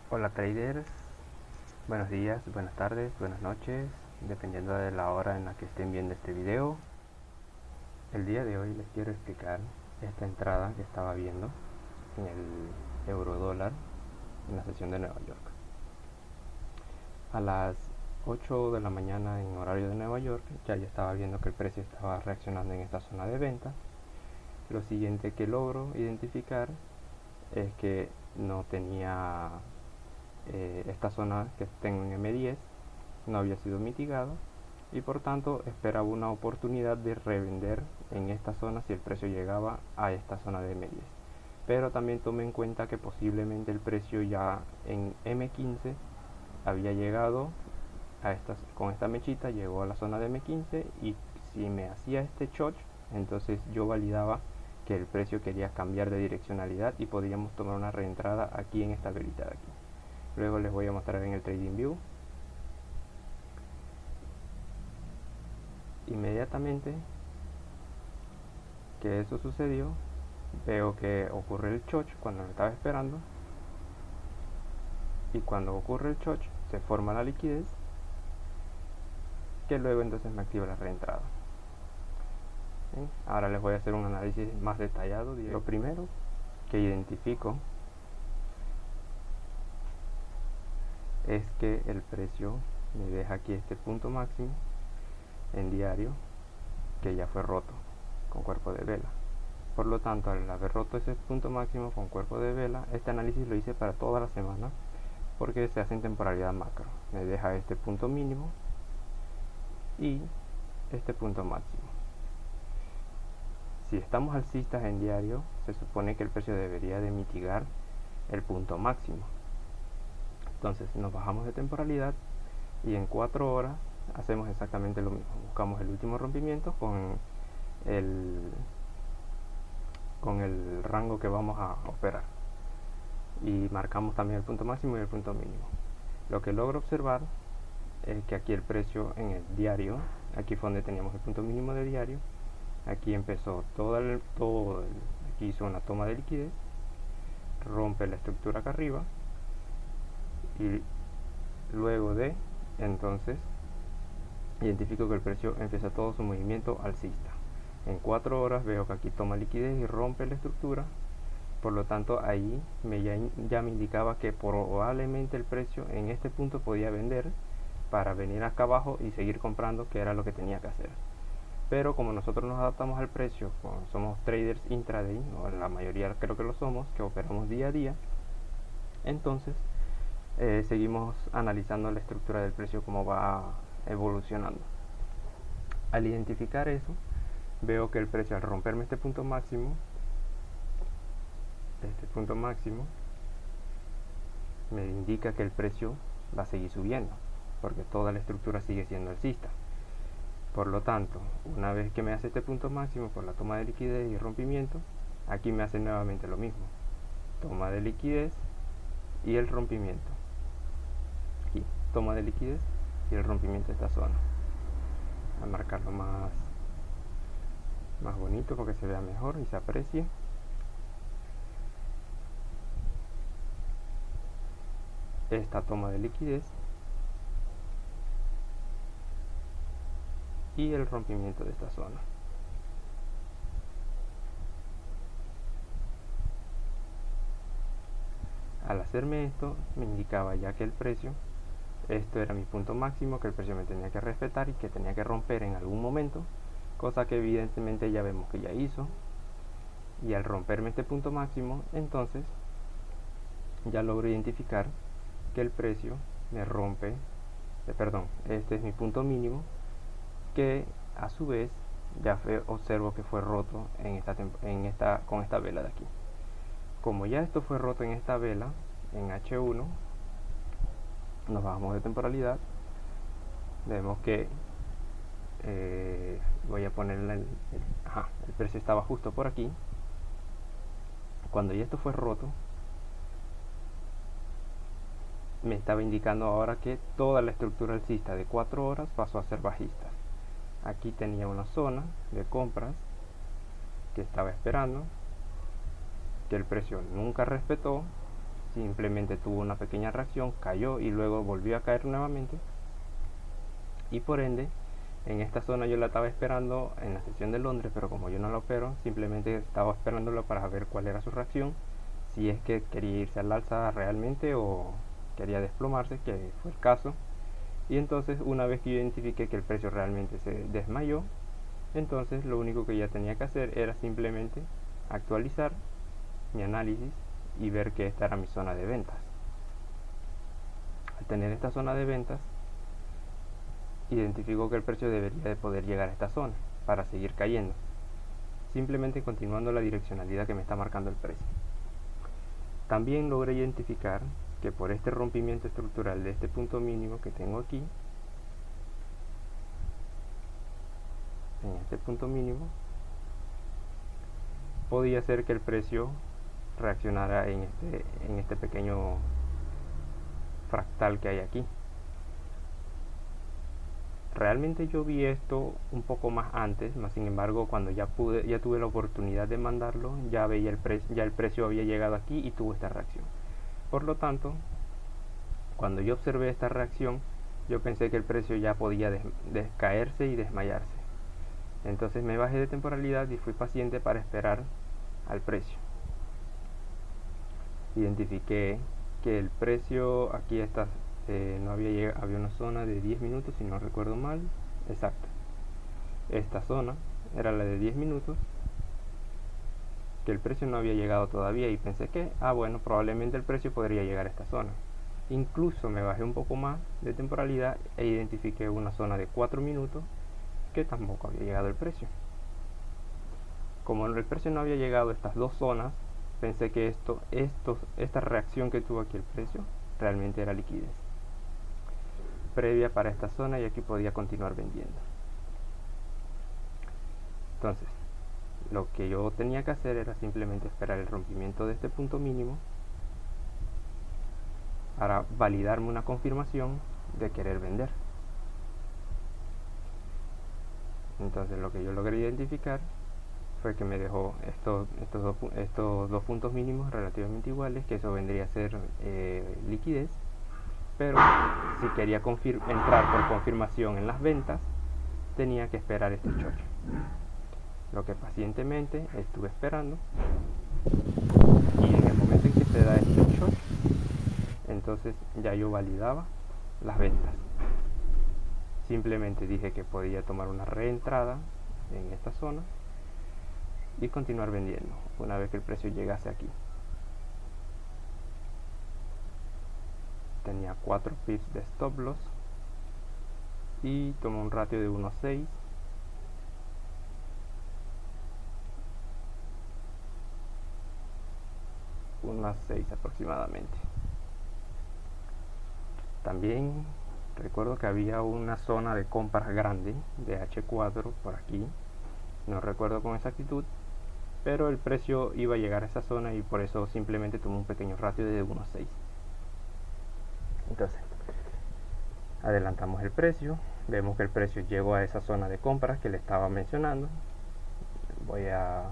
Hola traders, buenos días, buenas tardes, buenas noches, dependiendo de la hora en la que estén viendo este video. El día de hoy les quiero explicar esta entrada que estaba viendo en el euro dólar en la sesión de Nueva York. A las 8 de la mañana en horario de Nueva York ya yo estaba viendo que el precio estaba reaccionando en esta zona de venta. Lo siguiente que logro identificar es que no tenía esta zona que tengo en M10 no había sido mitigada y por tanto esperaba una oportunidad de revender en esta zona si el precio llegaba a esta zona de M10. Pero también tome en cuenta que posiblemente el precio ya en M15 había llegado con esta mechita, llegó a la zona de M15 y si me hacía este short, entonces yo validaba que el precio quería cambiar de direccionalidad y podríamos tomar una reentrada aquí en esta velita de aquí. Luego les voy a mostrar en el TradingView. Inmediatamente que eso sucedió, veo que ocurre el choch cuando lo estaba esperando, y cuando ocurre el choch se forma la liquidez que luego entonces me activa la reentrada. ¿Sí? Ahora les voy a hacer un análisis más detallado. Lo primero que identifico es que el precio me deja aquí este punto máximo en diario que ya fue roto con cuerpo de vela. Por lo tanto, al haber roto ese punto máximo con cuerpo de vela, este análisis lo hice para toda la semana porque se hace en temporalidad macro. Me deja este punto mínimo y este punto máximo. Si estamos alcistas en diario, se supone que el precio debería de mitigar el punto máximo. Entonces nos bajamos de temporalidad y en 4 horas hacemos exactamente lo mismo. Buscamos el último rompimiento el, con el rango que vamos a operar y marcamos también el punto máximo y el punto mínimo. Lo que logro observar es que aquí el precio en el diario, aquí fue donde teníamos el punto mínimo de diario, aquí empezó aquí hizo una toma de liquidez, rompe la estructura acá arriba y luego de entonces identifico que el precio empieza todo su movimiento alcista. En 4 horas veo que aquí toma liquidez y rompe la estructura. Por lo tanto, ahí ya me indicaba que probablemente el precio en este punto podía vender para venir acá abajo y seguir comprando, que era lo que tenía que hacer. Pero como nosotros nos adaptamos al precio, como somos traders intraday, o la mayoría creo que lo somos, que operamos día a día, entonces seguimos analizando la estructura del precio, cómo va evolucionando. Al identificar eso, veo que el precio al romperme este punto máximo, me indica que el precio va a seguir subiendo, porque toda la estructura sigue siendo alcista. Por lo tanto, una vez que me hace este punto máximo por la toma de liquidez y rompimiento, aquí me hace nuevamente lo mismo. Toma de liquidez y el rompimiento. Aquí, toma de liquidez y el rompimiento de esta zona. Voy a marcarlo más bonito porque se vea mejor y se aprecie. Esta toma de liquidez y el rompimiento de esta zona. Al hacerme esto, me indicaba ya que el precio, esto era mi punto máximo, que el precio me tenía que respetar y que tenía que romper en algún momento, cosa que evidentemente ya vemos que ya hizo. Y al romperme este punto máximo, entonces ya logro identificar que el precio me rompe, este es mi punto mínimo, que a su vez ya observo que fue roto con esta vela de aquí. Como ya esto fue roto en esta vela, en H1, nos bajamos de temporalidad, vemos que voy a poner el precio estaba justo por aquí. Cuando ya esto fue roto, me estaba indicando ahora que toda la estructura alcista de 4 horas pasó a ser bajista. Aquí tenía una zona de compras que estaba esperando, que el precio nunca respetó, simplemente tuvo una pequeña reacción, cayó y luego volvió a caer nuevamente, y por ende en esta zona yo la estaba esperando en la sesión de Londres, pero como yo no la opero, simplemente estaba esperándolo para ver cuál era su reacción, si es que quería irse al alza realmente o quería desplomarse, que fue el caso. Y entonces, una vez que yo identifiqué que el precio realmente se desmayó, entonces lo único que ya tenía que hacer era simplemente actualizar mi análisis y ver que esta era mi zona de ventas. Al tener esta zona de ventas, identifico que el precio debería de poder llegar a esta zona para seguir cayendo, simplemente continuando la direccionalidad que me está marcando el precio. También logré identificar que por este rompimiento estructural de este punto mínimo que tengo aquí, en este punto mínimo, podía ser que el precio reaccionara en este pequeño fractal que hay aquí. Realmente yo vi esto un poco más antes, más sin embargo cuando ya tuve la oportunidad de mandarlo, ya el precio había llegado aquí y tuvo esta reacción. Por lo tanto, cuando yo observé esta reacción, yo pensé que el precio ya podía caerse y desmayarse. Entonces me bajé de temporalidad y fui paciente para esperar al precio. Identifiqué que el precio aquí está, no había una zona de 10 minutos, si no recuerdo mal, exacto. Esta zona era la de 10 minutos, que el precio no había llegado todavía, y pensé que, bueno, probablemente el precio podría llegar a esta zona. Incluso me bajé un poco más de temporalidad e identifiqué una zona de 4 minutos que tampoco había llegado el precio. Como el precio no había llegado a estas dos zonas, pensé que esta reacción que tuvo aquí el precio realmente era liquidez previa para esta zona, y aquí podía continuar vendiendo. Entonces, lo que yo tenía que hacer era simplemente esperar el rompimiento de este punto mínimo para validarme una confirmación de querer vender. Entonces lo que yo logré identificar fue que me dejó estos dos puntos mínimos relativamente iguales, que eso vendría a ser liquidez, pero si quería entrar por confirmación en las ventas, tenía que esperar este choque. Lo que pacientemente estuve esperando, y en el momento en que se da este choque, entonces ya yo validaba las ventas. Simplemente dije que podía tomar una reentrada en esta zona y continuar vendiendo una vez que el precio llegase aquí. Tenía 4 pips de stop loss y tomó un ratio de 1.6. Unas 6 aproximadamente. También recuerdo que había una zona de compras grande de H4 por aquí, no recuerdo con exactitud, pero el precio iba a llegar a esa zona y por eso simplemente tomó un pequeño ratio de 1.6. Entonces adelantamos el precio, vemos que el precio llegó a esa zona de compras que le estaba mencionando. Voy a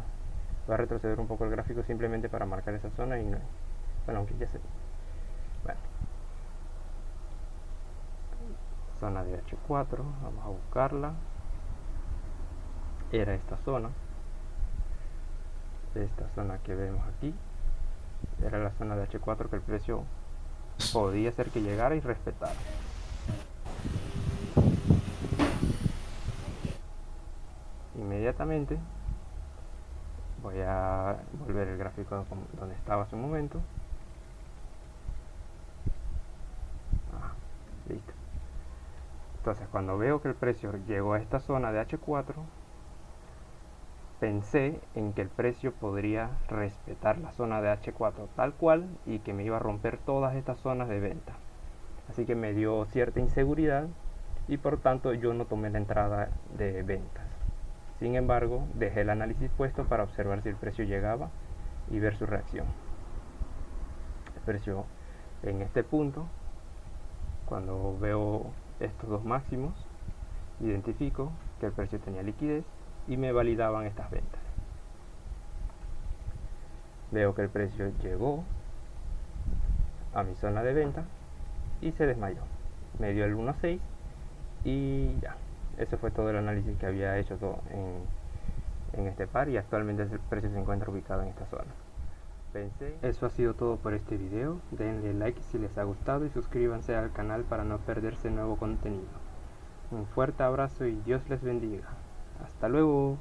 retroceder un poco el gráfico simplemente para marcar esa zona, y no, bueno, aunque ya sé. Bueno, zona de H4, vamos a buscarla. Era esta zona que vemos aquí, era la zona de H4 que el precio podía ser que llegara y respetara. Inmediatamente voy a volver el gráfico donde estaba hace un momento. Listo. Entonces, cuando veo que el precio llegó a esta zona de H4, pensé en que el precio podría respetar la zona de H4 tal cual y que me iba a romper todas estas zonas de venta. Así que me dio cierta inseguridad y por tanto yo no tomé la entrada de ventas. Sin embargo, dejé el análisis puesto para observar si el precio llegaba y ver su reacción. El precio en este punto, cuando veo estos dos máximos, identifico que el precio tenía liquidez y me validaban estas ventas. Veo que el precio llegó a mi zona de venta y se desmayó. Me dio el 1.6 y ya. Eso fue todo el análisis que había hecho en este par, y actualmente el precio se encuentra ubicado en esta zona. Eso ha sido todo por este video. Denle like si les ha gustado y suscríbanse al canal para no perderse nuevo contenido. Un fuerte abrazo y Dios les bendiga. Hasta luego.